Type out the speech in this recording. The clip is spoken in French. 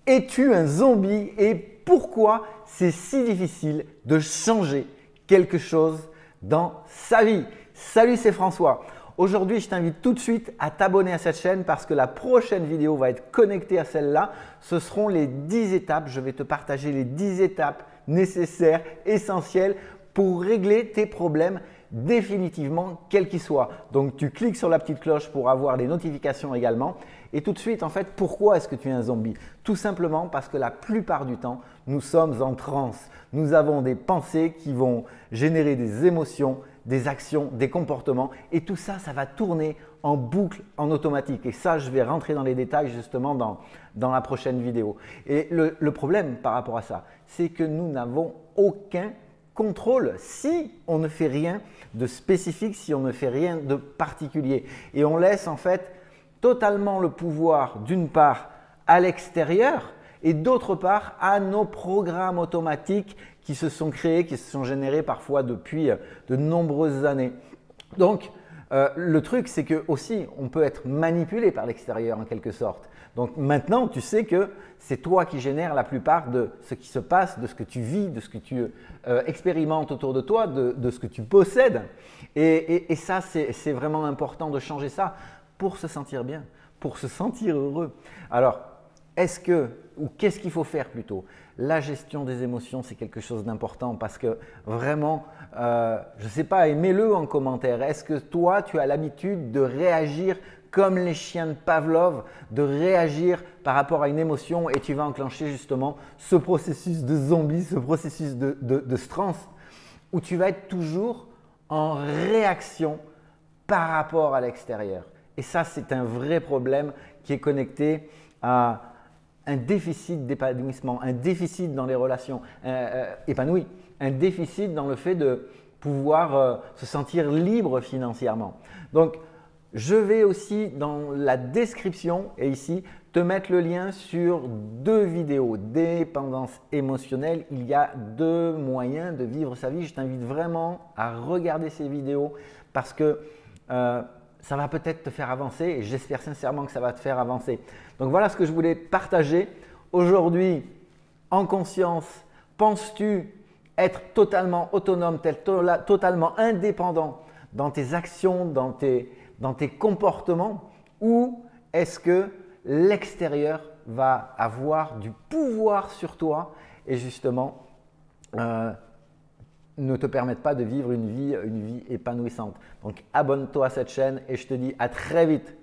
Es-tu un zombie et pourquoi c'est si difficile de changer quelque chose dans sa vie? Salut, c'est François. Aujourd'hui, je t'invite tout de suite à t'abonner à cette chaîne parce que la prochaine vidéo va être connectée à celle-là. Ce seront les 10 étapes. Je vais te partager les 10 étapes nécessaires, essentielles pour régler tes problèmes définitivement, quels qu'ils soient. Donc, tu cliques sur la petite cloche pour avoir les notifications également. Et tout de suite, en fait, pourquoi est-ce que tu es un zombie? Tout simplement parce que la plupart du temps, nous sommes en transe. Nous avons des pensées qui vont générer des émotions, des actions, des comportements et tout ça, ça va tourner en boucle, en automatique. Et ça, je vais rentrer dans les détails justement dans la prochaine vidéo. Et le problème par rapport à ça, c'est que nous n'avons aucun contrôle si on ne fait rien de spécifique, si on ne fait rien de particulier. Et on laisse en fait totalement le pouvoir d'une part à l'extérieur et d'autre part à nos programmes automatiques qui se sont créés, qui se sont générés parfois depuis de nombreuses années. Donc, le truc, c'est que aussi, on peut être manipulé par l'extérieur en quelque sorte. Donc maintenant, tu sais que c'est toi qui génères la plupart de ce qui se passe, de ce que tu vis, de ce que tu expérimentes autour de toi, de ce que tu possèdes. Et ça, c'est vraiment important de changer ça pour se sentir bien, pour se sentir heureux. Alors, qu'est-ce qu'il faut faire plutôt? La gestion des émotions, c'est quelque chose d'important parce que vraiment, je ne sais pas, mets-le en commentaire. Est-ce que toi, tu as l'habitude de réagir comme les chiens de Pavlov, de réagir par rapport à une émotion et tu vas enclencher justement ce processus de zombie, ce processus de stress où tu vas être toujours en réaction par rapport à l'extérieur. Et ça, c'est un vrai problème qui est connecté à un déficit d'épanouissement, un déficit dans les relations épanouies, un déficit dans le fait de pouvoir se sentir libre financièrement. Donc, je vais aussi dans la description et ici te mettre le lien sur 2 vidéos. Dépendance émotionnelle, il y a 2 moyens de vivre sa vie. Je t'invite vraiment à regarder ces vidéos parce que ça va peut-être te faire avancer et j'espère sincèrement que ça va te faire avancer. Donc voilà ce que je voulais partager. Aujourd'hui, en conscience, penses-tu être totalement autonome, totalement indépendant dans tes actions, dans tes comportements ou est-ce que l'extérieur va avoir du pouvoir sur toi et justement ne te permettent pas de vivre une vie épanouissante. Donc abonne-toi à cette chaîne et je te dis à très vite.